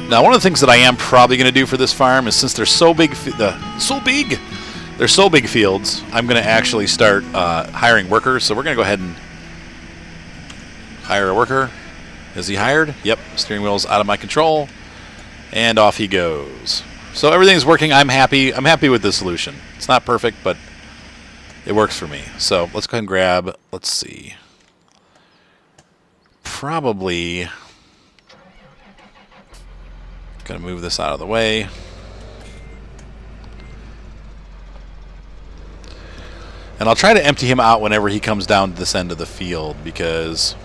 Now, one of the things that I am probably going to do for this farm is, since they're so big, they're so big fields, I'm going to actually start hiring workers. So we're going to go ahead and hire a worker. Is he hired? Yep. Steering wheel's out of my control, and off he goes. So everything's working. I'm happy. I'm happy with this solution. It's not perfect, but it works for me. So let's go ahead and grab. Let's see. Probably gonna move this out of the way. And I'll try to empty him out whenever he comes down to this end of the field, because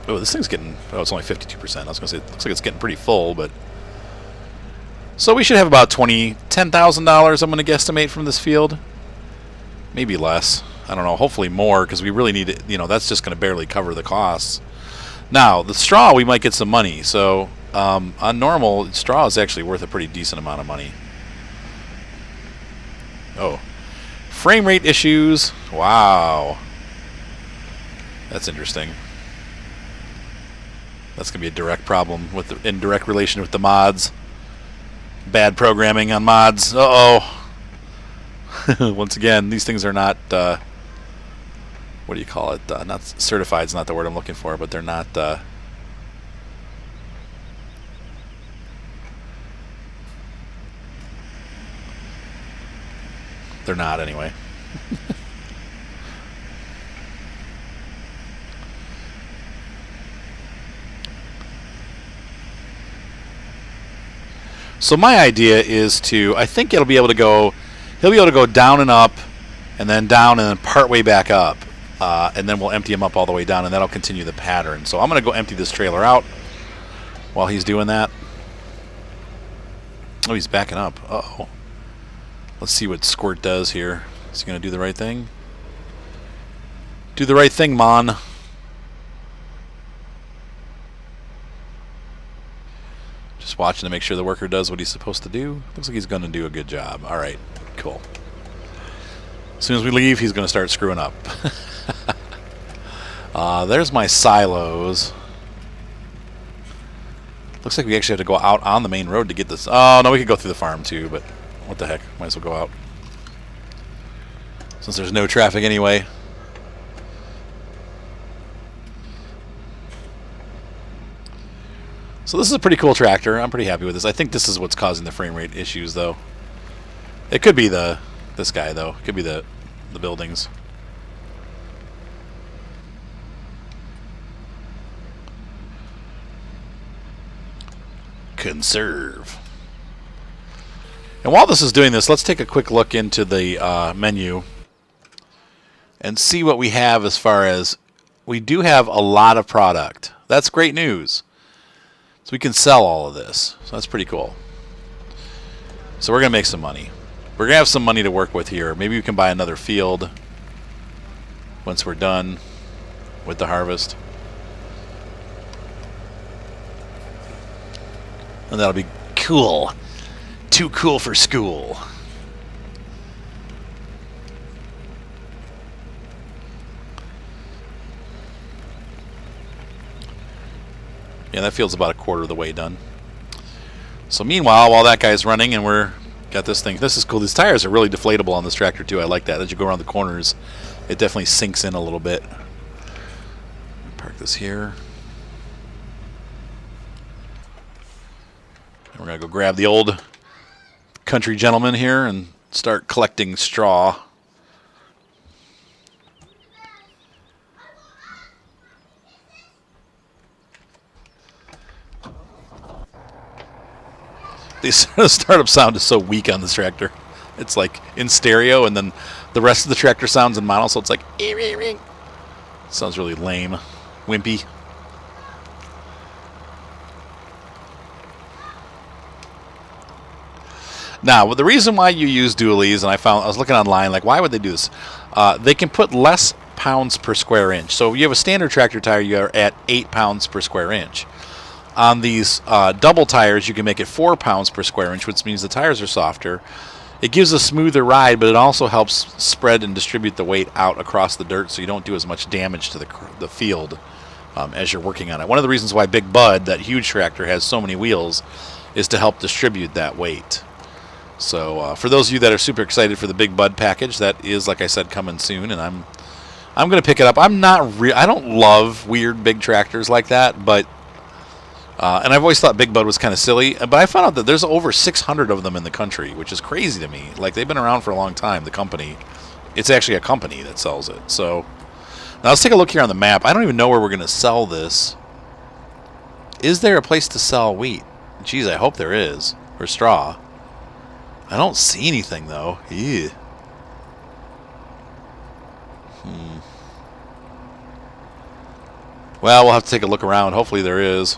oh, this thing's getting, oh, it's only 52%. I was gonna say it looks like it's getting pretty full, but so we should have about $10,000 I'm gonna guesstimate from this field. Maybe less. I don't know, hopefully more, because we really need it, you know, that's just gonna barely cover the costs. Now, the straw, we might get some money. So on normal, straw is actually worth a pretty decent amount of money. Oh, frame rate issues. Wow, that's interesting. That's gonna be a direct problem with the indirect relation with the mods. Bad programming on mods. Uh-oh. Once again, these things are not what do you call it? Not certified is not the word I'm looking for, but they're not they're not anyway. So my idea is to, I think it'll be able to go, he'll be able to go down and up, and then down and then part way back up, and then we'll empty him up all the way down, and that'll continue the pattern. So I'm going to go empty this trailer out while he's doing that. Oh, he's backing up. Uh-oh. Let's see what Squirt does here. Is he going to do the right thing? Do the right thing, Mon. Just watching to make sure the worker does what he's supposed to do. Looks like he's going to do a good job. All right, cool. As soon as we leave, he's going to start screwing up. There's my silos. Looks like we actually have to go out on the main road to get this. Oh, no, we could go through the farm too, but what the heck? Might as well go out. Since there's no traffic anyway. So this is a pretty cool tractor. I'm pretty happy with this. I think this is what's causing the frame rate issues, though. It could be this guy, though. It could be the buildings. Conserve. And while this is doing this, let's take a quick look into the menu and see what we have as far as, we do have a lot of product. That's great news. So we can sell all of this. So that's pretty cool. So we're going to make some money. We're going to have some money to work with here. Maybe we can buy another field once we're done with the harvest. And that'll be cool. Too cool for school. Yeah, that field's about a quarter of the way done. So meanwhile, while that guy's running and we're got this thing, this is cool. These tires are really deflatable on this tractor too. I like that. As you go around the corners, it definitely sinks in a little bit. Park this here. And we're gonna go grab the old country gentleman here and start collecting straw. The startup sound is so weak on this tractor. It's like in stereo, and then the rest of the tractor sounds in mono, so it's like sounds really lame, wimpy. Now, the reason why you use dualies, and I was looking online, like, why would they do this? They can put less pounds per square inch. So if you have a standard tractor tire, you're at 8 pounds per square inch. On these double tires, you can make it 4 pounds per square inch, which means the tires are softer. It gives a smoother ride, but it also helps spread and distribute the weight out across the dirt, so you don't do as much damage to the field as you're working on it. One of the reasons why Big Bud, that huge tractor, has so many wheels is to help distribute that weight. So for those of you that are super excited for the Big Bud package, that is, like I said, coming soon, and I'm going to pick it up. I don't love weird big tractors like that, but and I've always thought Big Bud was kind of silly, but I found out that there's over 600 of them in the country, which is crazy to me. Like, they've been around for a long time, the company. It's actually a company that sells it. So now let's take a look here on the map. I don't even know where we're going to sell this. Is there a place to sell wheat? Geez, I hope there is. Or straw. I don't see anything, though. Ew. Well, we'll have to take a look around. Hopefully there is.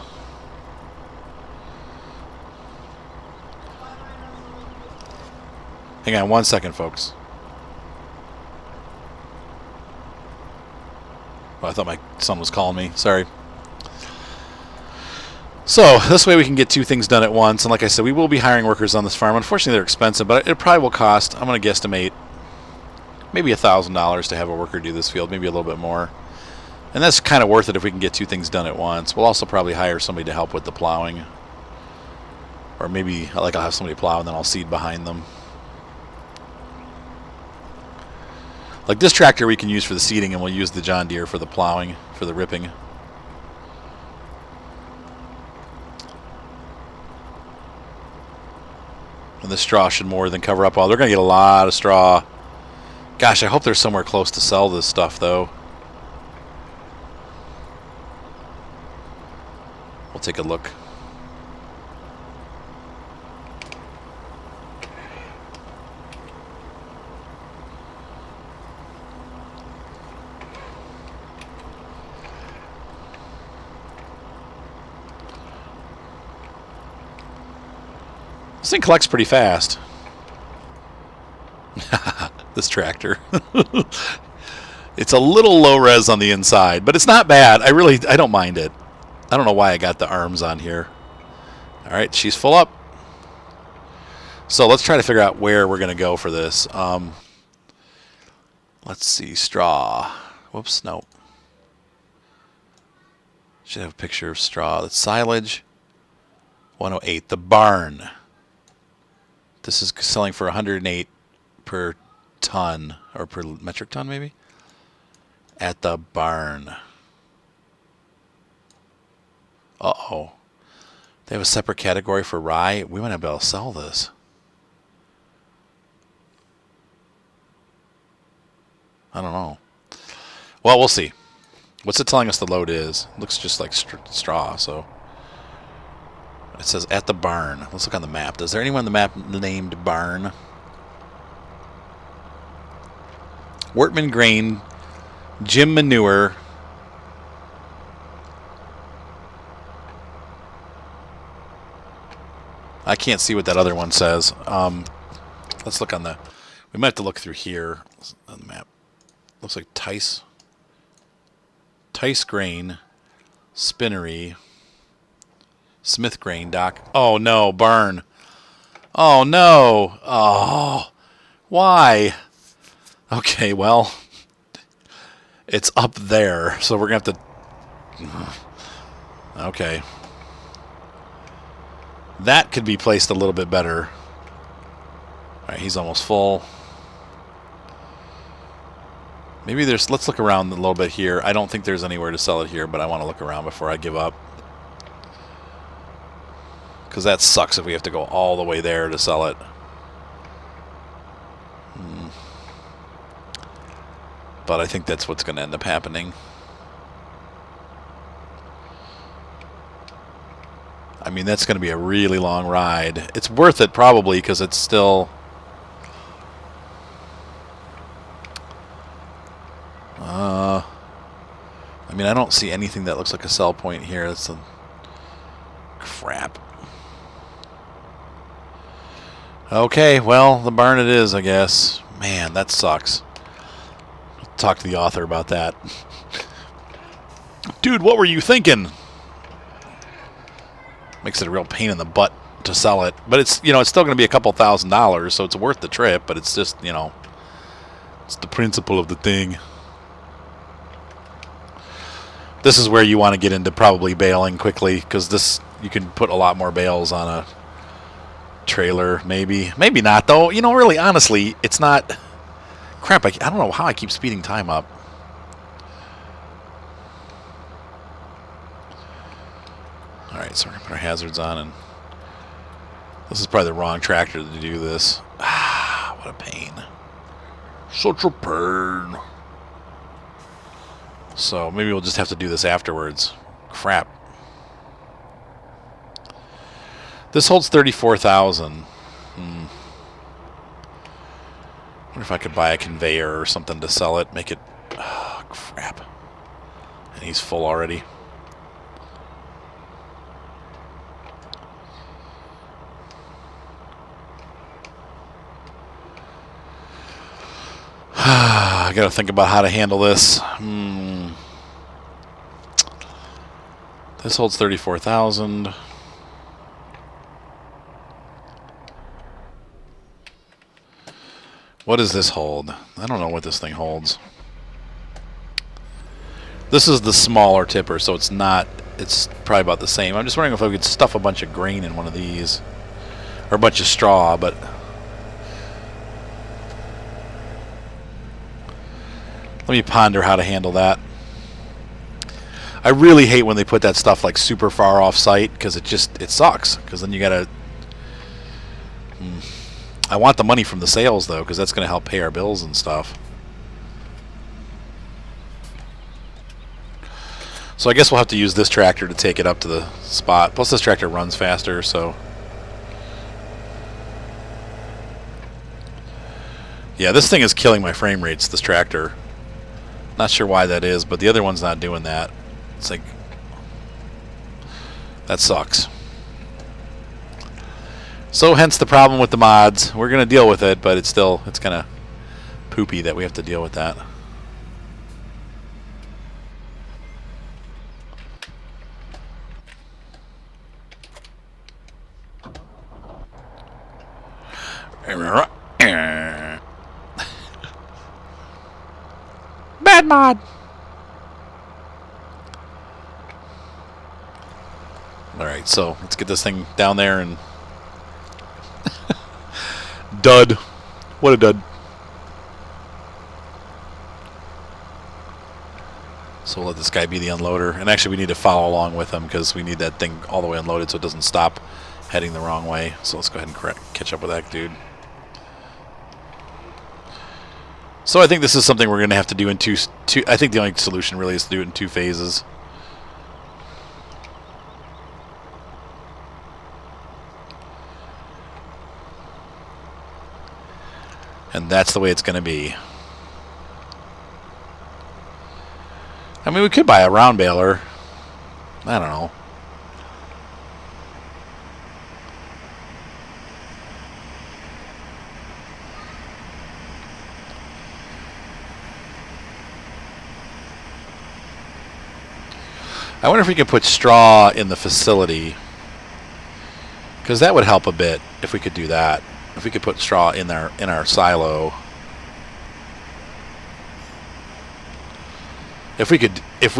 Hang on one second, folks. Oh, I thought my son was calling me. Sorry. So, this way we can get two things done at once. And like I said, we will be hiring workers on this farm. Unfortunately, they're expensive, but it probably will cost, I'm going to guesstimate, maybe $1,000 to have a worker do this field, maybe a little bit more. And that's kind of worth it if we can get two things done at once. We'll also probably hire somebody to help with the plowing. Or maybe, like, I'll have somebody plow and then I'll seed behind them. Like this tractor we can use for the seeding, and we'll use the John Deere for the plowing, for the ripping. And this straw should more than cover up all. They're going to get a lot of straw. Gosh, I hope they're somewhere close to sell this stuff, though. We'll take a look. This thing collects pretty fast. This tractor. It's a little low res on the inside, but it's not bad. I don't mind it. I don't know why I got the arms on here. All right, she's full up. So let's try to figure out where we're going to go for this. Let's see, straw. Whoops, no. Should have a picture of straw. That's silage. 108, the barn. This is selling for 108 per ton, or per metric ton maybe, at the barn. Uh-oh. They have a separate category for rye. We might not be able to sell this. I don't know. Well, we'll see. What's it telling us the load is? Looks just like straw, so... It says at the barn. Let's look on the map. Is there anyone on the map named Barn? Wortman Grain, Jim Manure. I can't see what that other one says. Let's look on the... We might have to look through here on the map. Looks like Tice Grain, Spinnery, Smith Grain, Doc. Oh no, Barn. Oh no. Oh, why? Okay, well, it's up there, so we're gonna have to. Okay, that could be placed a little bit better. All right, he's almost full. Maybe there's. Let's look around a little bit here. I don't think there's anywhere to sell it here, but I want to look around before I give up. Because that sucks if we have to go all the way there to sell it. But I think that's what's going to end up happening. I mean, that's going to be a really long ride. It's worth it probably because it's still... I mean, I don't see anything that looks like a sell point here. That's a... Crap. Okay, well, the barn it is, I guess. Man, that sucks. I'll talk to the author about that. Dude, what were you thinking? Makes it a real pain in the butt to sell it. But it's, you know, it's still going to be a couple $1,000s, so it's worth the trip, but it's just, you know, it's the principle of the thing. This is where you want to get into probably baling quickly, because this you can put a lot more bales on a trailer. Maybe not though. You know, really, honestly, it's not. Crap! I don't know how I keep speeding time up. All right, so we're gonna put our hazards on, and this is probably the wrong tractor to do this. Ah, what a pain! Such a pain. So maybe we'll just have to do this afterwards. Crap. This holds 34,000. Wonder if I could buy a conveyor or something to sell it. Make it... Oh, crap. And he's full already. I gotta think about how to handle this. This holds 34,000. What does this hold? I don't know what this thing holds. This is the smaller tipper, so it's not. It's probably about the same. I'm just wondering if I could stuff a bunch of grain in one of these, or a bunch of straw, but. Let me ponder how to handle that. I really hate when they put that stuff like super far off site, because it sucks, because then you gotta. I want the money from the sales though, because that's going to help pay our bills and stuff. So I guess we'll have to use this tractor to take it up to the spot. Plus this tractor runs faster, so. Yeah, this thing is killing my frame rates, this tractor. Not sure why that is, but the other one's not doing that. It's like, that sucks. So hence the problem with the mods. We're going to deal with it, but it's kind of poopy that we have to deal with that. Bad mod. Alright, so let's get this thing down there and dud. What a dud. So we'll let this guy be the unloader. And actually we need to follow along with him because we need that thing all the way unloaded so it doesn't stop heading the wrong way. So let's go ahead and catch up with that dude. So I think this is something we're going to have to do in two. I think the only solution really is to do it in 2 phases. And that's the way it's going to be. I mean, we could buy a round baler. I don't know. I wonder if we can put straw in the facility, because that would help a bit if we could do that. If we could put straw in our silo. If we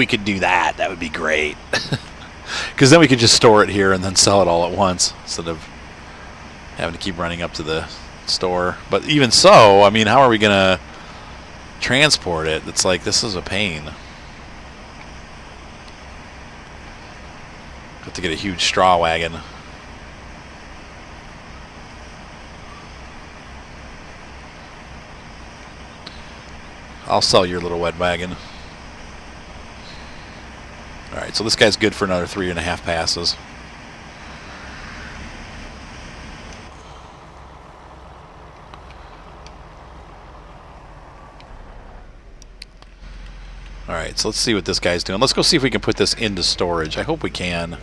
could do that, that would be great. Because then we could just store it here and then sell it all at once instead of having to keep running up to the store. But even so, I mean, how are we gonna transport it? It's like, this is a pain. Have to get a huge straw wagon. I'll sell your little wet wagon. Alright, so this guy's good for another 3.5 passes. Alright, so let's see what this guy's doing. Let's go see if we can put this into storage. I hope we can.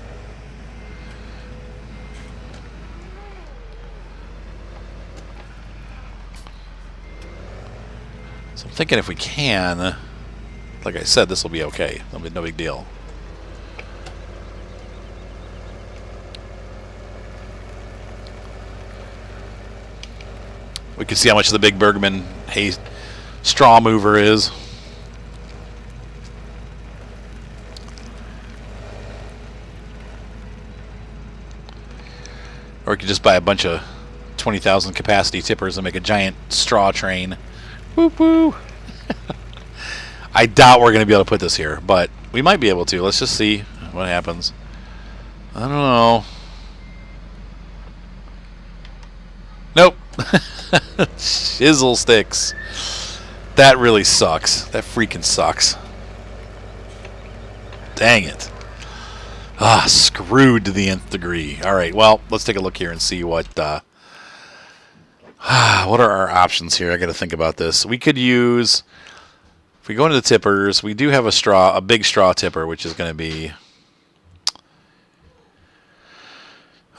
So I'm thinking if we can, like I said, this will be okay. It'll be no big deal. We can see how much the big Bergman hay straw mover is. Or we could just buy a bunch of 20,000 capacity tippers and make a giant straw train. Woo woo! I doubt we're going to be able to put this here, but we might be able to. Let's just see what happens. I don't know. Nope. Chisel sticks. That really sucks. That freaking sucks. Dang it. Ah, screwed to the nth degree. All right, well, let's take a look here and see what are our options here. I got to think about this. We could use, if we go into the tippers, we do have a big straw tipper, which is going to be,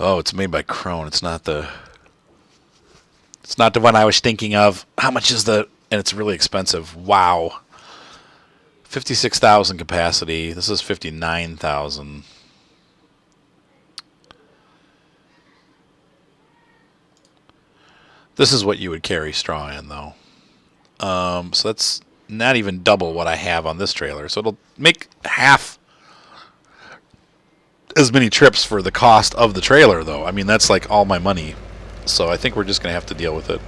oh, it's made by Krone. It's not the one I was thinking of. How much is and it's really expensive. Wow. 56,000 capacity. This is 59,000. This is what you would carry straw in, though. So that's not even double what I have on this trailer. So it'll make half as many trips for the cost of the trailer, though. I mean, that's like all my money. So I think we're just going to have to deal with it.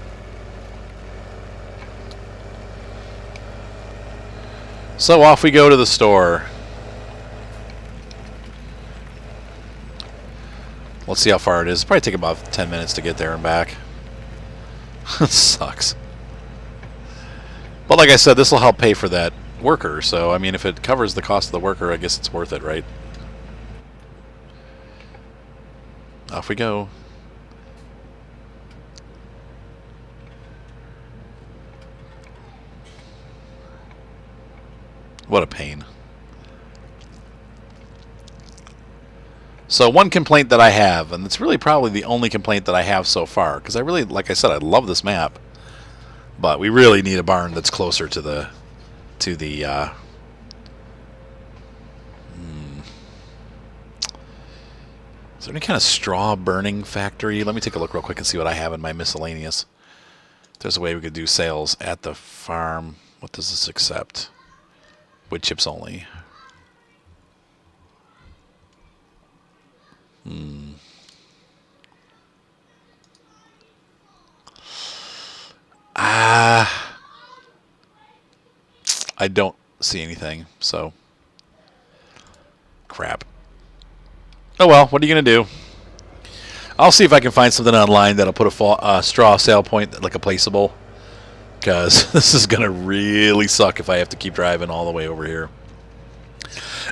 So off we go to the store. Let's see how far it is. It'll probably take about 10 minutes to get there and back. Sucks. But like I said, this will help pay for that worker. So, I mean, if it covers the cost of the worker, I guess it's worth it, right? Off we go. What a pain. So one complaint that I have, and it's really probably the only complaint that I have so far, because I really, like I said, I love this map, but we really need a barn that's closer to the is there any kind of straw burning factory? Let me take a look real quick and see what I have in my miscellaneous. There's a way we could do sales at the farm. What does this accept? Wood chips only. I don't see anything, so crap. Oh well, what are you gonna do? I'll see if I can find something online that'll put a straw sale point, like a placeable, because this is gonna really suck if I have to keep driving all the way over here.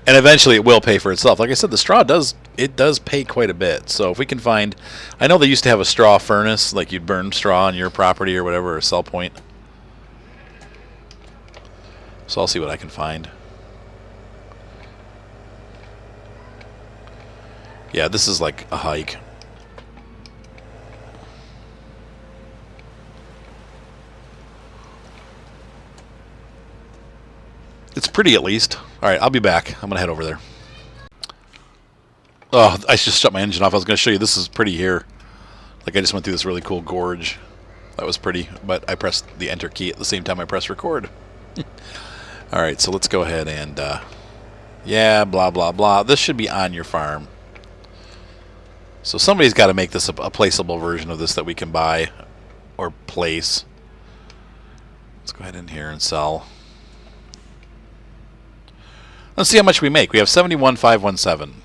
And eventually it will pay for itself. Like I said, the straw does pay quite a bit. So if we can find, I know they used to have a straw furnace, like you'd burn straw on your property or whatever, or a sell point. So I'll see what I can find. Yeah, this is like a hike. It's pretty, at least. All right, I'll be back. I'm going to head over there. Oh, I just shut my engine off. I was going to show you. This is pretty here. Like, I just went through this really cool gorge. That was pretty, but I pressed the enter key at the same time I pressed record. All right, so let's go ahead and, yeah, blah, blah, blah. This should be on your farm. So somebody's got to make this a placeable version of this that we can buy or place. Let's go ahead in here and sell. Let's see how much we make. We have 71,517.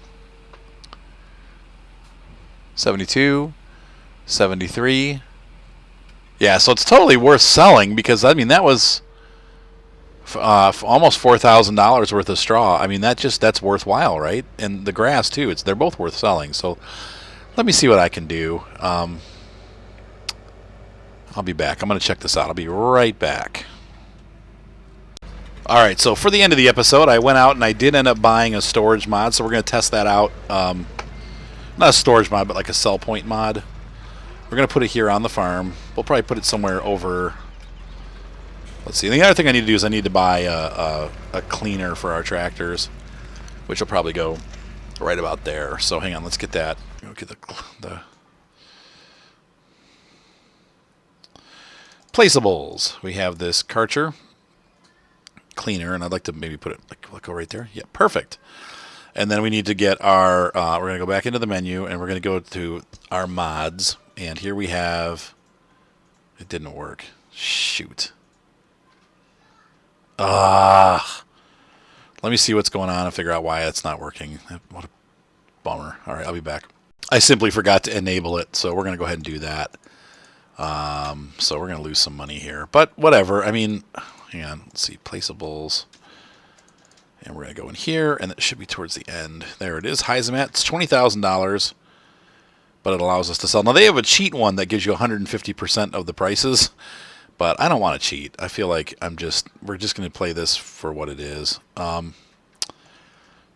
72, 73. Yeah, so it's totally worth selling because, I mean, that was almost $4,000 worth of straw. I mean, that's worthwhile, right? And the grass, too. They're both worth selling. So let me see what I can do. I'll be back. I'm going to check this out. I'll be right back. All right, so for the end of the episode, I went out and I did end up buying a storage mod, so we're going to test that out. Not a storage mod, but like a sell point mod. We're going to put it here on the farm. We'll probably put it somewhere over. Let's see. And the other thing I need to do is I need to buy a cleaner for our tractors, which will probably go right about there. So hang on, let's get that. Get the placeables. We have this Karcher cleaner, and I'd like to maybe put it like go right there. Yeah, perfect. And then we need to get our, we're going to go back into the menu, and we're going to go to our mods. And here we have, it didn't work. Shoot. Let me see what's going on and figure out why it's not working. What a bummer. All right, I'll be back. I simply forgot to enable it, so we're going to go ahead and do that. So we're going to lose some money here. But whatever. I mean, hang on. Let's see. Placeables. And we're going to go in here, and it should be towards the end. There it is. Heisemat. It's $20,000, but it allows us to sell. Now, they have a cheat one that gives you 150% of the prices, but I don't want to cheat. I feel like we're just going to play this for what it is. Do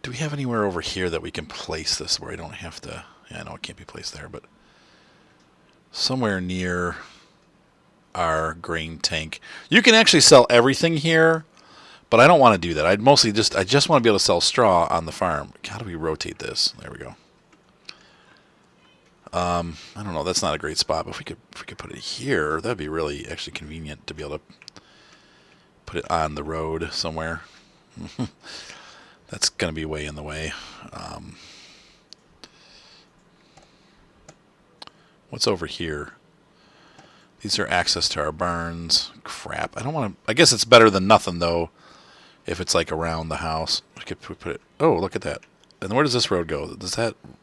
we have anywhere over here that we can place this where I don't have to... Yeah, I know it can't be placed there, but somewhere near our grain tank. You can actually sell everything here, but I don't want to do that. I just want to be able to sell straw on the farm. How do we rotate this? There we go. I don't know. That's not a great spot, but if we could put it here, that'd be really actually convenient to be able to put it on the road somewhere. That's going to be way in the way. What's over here? These are access to our barns. Crap. I don't want to... I guess it's better than nothing, though, if it's like around the house. We could put it... Oh, look at that. And where does this road go?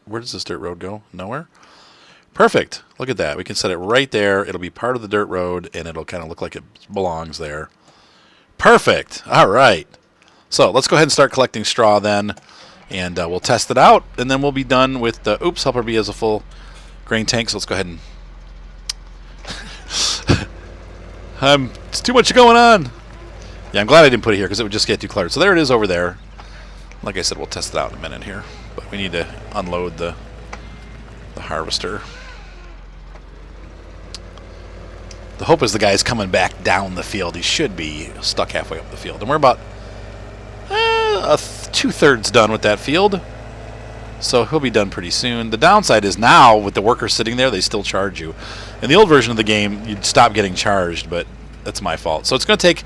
Where does this dirt road go? Nowhere? Perfect. Look at that. We can set it right there. It'll be part of the dirt road, and it'll kind of look like it belongs there. Perfect. All right. So let's go ahead and start collecting straw then, and we'll test it out, and then we'll be done with the... Oops, Helper B has a full grain tank, so let's go ahead and... it's too much going on. Yeah, I'm glad I didn't put it here because it would just get too cluttered. So there it is over there. Like I said, we'll test it out in a minute here. But we need to unload the harvester. The hope is the guy's coming back down the field. He should be stuck halfway up the field. And we're about 2/3 done with that field. So he'll be done pretty soon. The downside is now, with the workers sitting there, they still charge you. In the old version of the game, you'd stop getting charged, but that's my fault. So it's going to take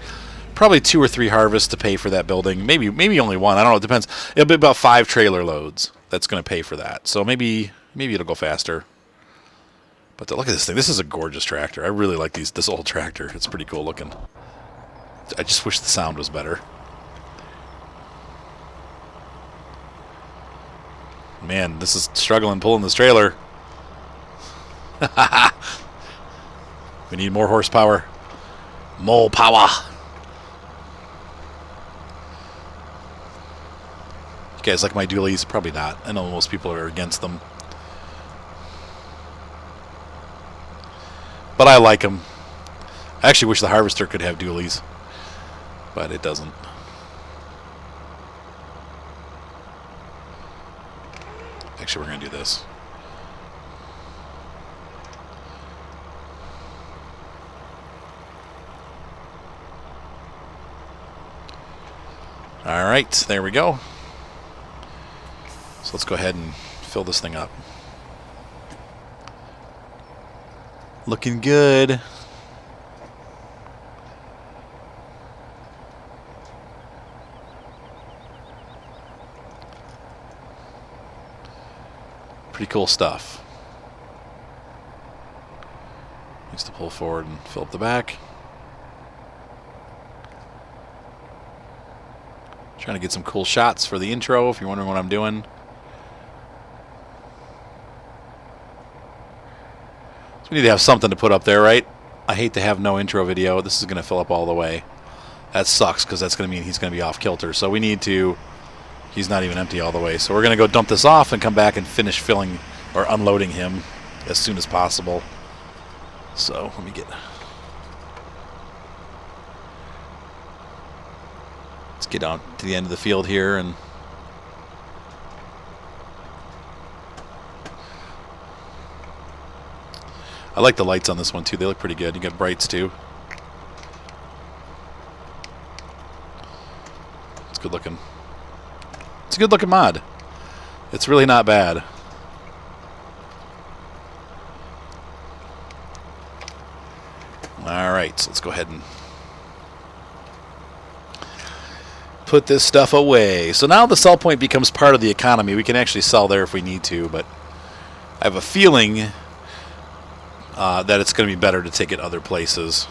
probably 2 or 3 harvests to pay for that building. Maybe only one. I don't know. It depends. It'll be about 5 trailer loads that's going to pay for that. So maybe it'll go faster. But look at this thing. This is a gorgeous tractor. I really like this old tractor. It's pretty cool looking. I just wish the sound was better. Man, this is struggling pulling this trailer. We need more horsepower. More power. You guys like my dualies? Probably not. I know most people are against them. But I like them. I actually wish the harvester could have dualies, but it doesn't. Actually, we're going to do this. All right, there we go. So let's go ahead and fill this thing up. Looking good. Pretty cool stuff. Needs to pull forward and fill up the back. Trying to get some cool shots for the intro if you're wondering what I'm doing. So we need to have something to put up there, right? I hate to have no intro video. This is going to fill up all the way. That sucks because that's going to mean he's going to be off kilter. So we need to... He's not even empty all the way. So we're going to go dump this off and come back and finish filling or unloading him as soon as possible. So let me get... Let's get down to the end of the field here and... I like the lights on this one too. They look pretty good. You got brights too. It's good looking. It's a good looking mod. It's really not bad. Alright, so let's go ahead and put this stuff away. So now the sell point becomes part of the economy. We can actually sell there if we need to, but I have a feeling that it's going to be better to take it other places.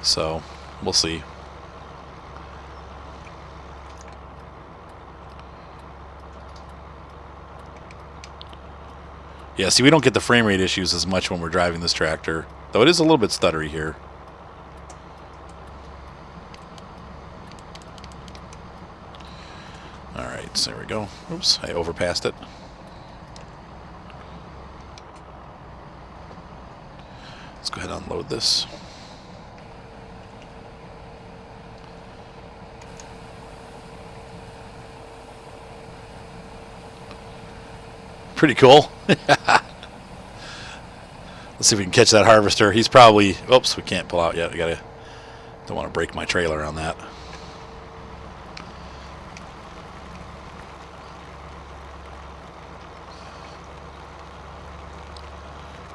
So we'll see. Yeah, see, we don't get the frame rate issues as much when we're driving this tractor, though it is a little bit stuttery here. All right, so there we go. Oops, I overpassed it. Let's go ahead and unload this. Pretty cool. Let's see if we can catch that harvester. He's probably... Oops, we can't pull out yet. I gotta... Don't want to break my trailer on that.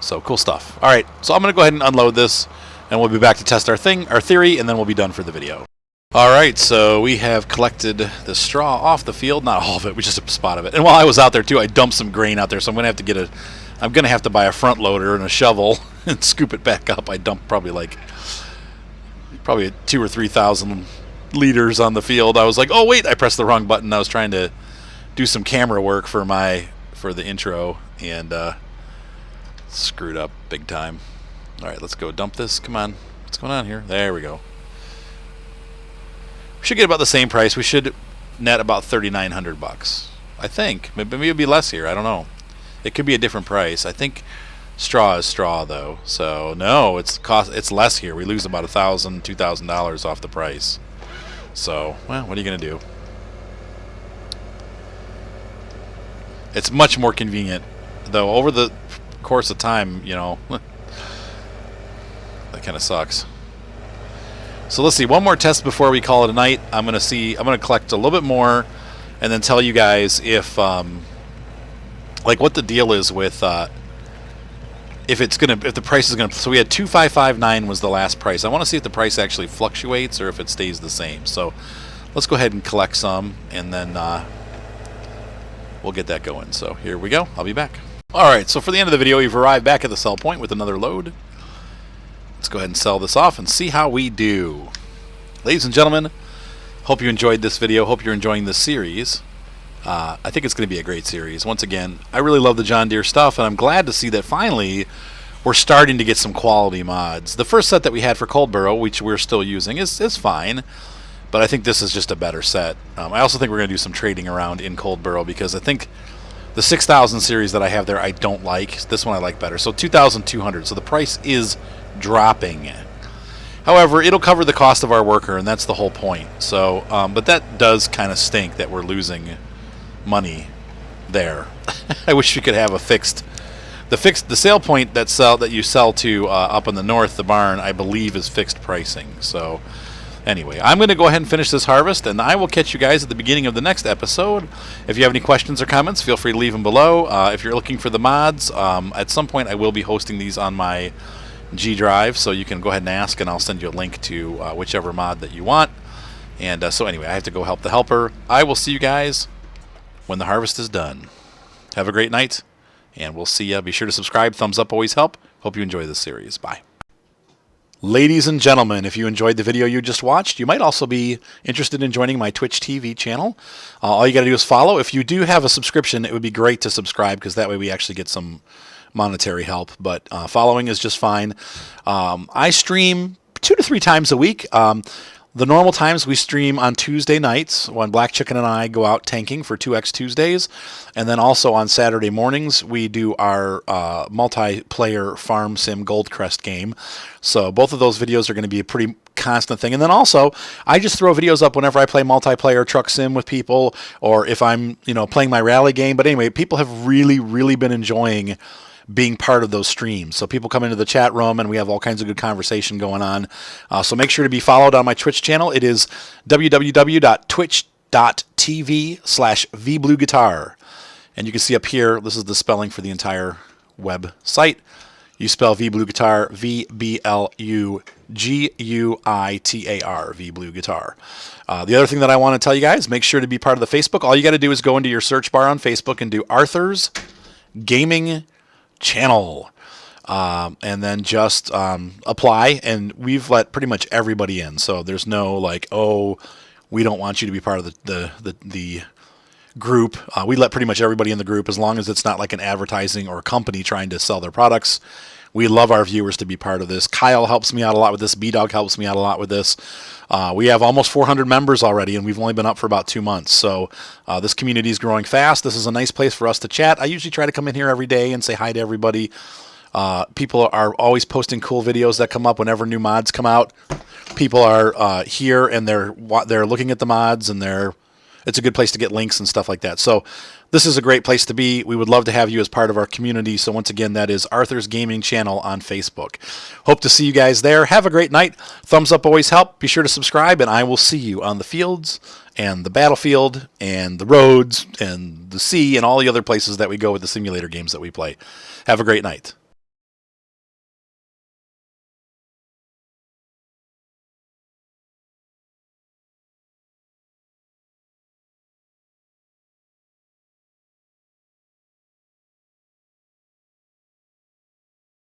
So, cool stuff. All right, so I'm going to go ahead and unload this, and we'll be back to test our theory, and then we'll be done for the video. All right, so we have collected the straw off the field. Not all of it, we just a spot of it. And while I was out there too, I dumped some grain out there, so I'm going to have to buy a front loader and a shovel and scoop it back up. I dumped probably 2,000 or 3,000 liters on the field. I was like, oh wait, I pressed the wrong button. I was trying to do some camera work for the intro and screwed up big time. All right, let's go dump this. Come on, what's going on here? There we go. We should get about the same price. We should net about $3,900, I think. Maybe it'll be less here. I don't know. It could be a different price. I think straw is straw though. So no, it's less here. We lose about $1,000, $2,000 off the price. So well, what are you gonna do? It's much more convenient though. Over the course of time, you know, that kind of sucks. So let's see, one more test before we call it a night. I'm gonna collect a little bit more, and then tell you guys if like what the deal is with if the price is gonna. So we had 2,559 was the last price. I want to see if the price actually fluctuates or if it stays the same. So let's go ahead and collect some, and then we'll get that going. So here we go. I'll be back. All right. So for the end of the video, we've arrived back at the sell point with another load. Let's go ahead and sell this off and see how we do. Ladies and gentlemen, hope you enjoyed this video. Hope you're enjoying this series. I think it's going to be a great series. Once again, I really love the John Deere stuff, and I'm glad to see that finally we're starting to get some quality mods. The first set that we had for Coldborough, which we're still using, is fine, but I think this is just a better set. I also think we're going to do some trading around in Coldborough because I think the 6,000 series that I have there I don't like. This one I like better. So 2,200. So the price is dropping. However, it'll cover the cost of our worker, and that's the whole point. So, but that does kind of stink that we're losing money there. I wish we could have a fixed. The sale point that you sell to up in the north, the barn, I believe is fixed pricing. So, anyway, I'm going to go ahead and finish this harvest, and I will catch you guys at the beginning of the next episode. If you have any questions or comments, feel free to leave them below. If you're looking for the mods, at some point I will be hosting these on my G Drive, so you can go ahead and ask, and I'll send you a link to whichever mod that you want. And so anyway, I have to go help the helper. I will see you guys when the harvest is done. Have a great night, and we'll see you. Be sure to subscribe. Thumbs up always help. Hope you enjoy this series. Bye. Ladies and gentlemen, if you enjoyed the video you just watched, you might also be interested in joining my Twitch TV channel. All you got to do is follow. If you do have a subscription, it would be great to subscribe because that way we actually get some monetary help, but following is just fine. I stream 2 to 3 times a week. The normal times we stream on Tuesday nights when Black Chicken and I go out tanking for 2X Tuesdays, and then also on Saturday mornings we do our multiplayer Farm Sim Goldcrest game. So both of those videos are going to be a pretty constant thing. And then also I just throw videos up whenever I play multiplayer truck sim with people, or if I'm playing my rally game. But anyway, people have really been enjoying being part of those streams. So people come into the chat room and we have all kinds of good conversation going on. So make sure to be followed on my Twitch channel. It is www.twitch.tv/vblueguitar. And you can see up here, this is the spelling for the entire website. You spell vblueguitar, VBLUGUitar. Guitar, V Blue Guitar. The other thing that I want to tell you guys, make sure to be part of the Facebook. All you got to do is go into your search bar on Facebook and do Arthur's Gaming Channel. And then just apply, and we've let pretty much everybody in. So there's no like, oh, we don't want you to be part of the group. We let pretty much everybody in the group, as long as it's not like an advertising or a company trying to sell their products. We love our viewers to be part of this. Kyle helps me out a lot with this. B-Dog helps me out a lot with this. We have almost 400 members already, and we've only been up for about 2 months. So this community is growing fast. This is a nice place for us to chat. I usually try to come in here every day and say hi to everybody. People are always posting cool videos that come up whenever new mods come out. People are here, and they're looking at the mods, and it's a good place to get links and stuff like that. So this is a great place to be. We would love to have you as part of our community. So once again, that is Arthur's Gaming Channel on Facebook. Hope to see you guys there. Have a great night. Thumbs up always help. Be sure to subscribe, and I will see you on the fields and the battlefield and the roads and the sea and all the other places that we go with the simulator games that we play. Have a great night.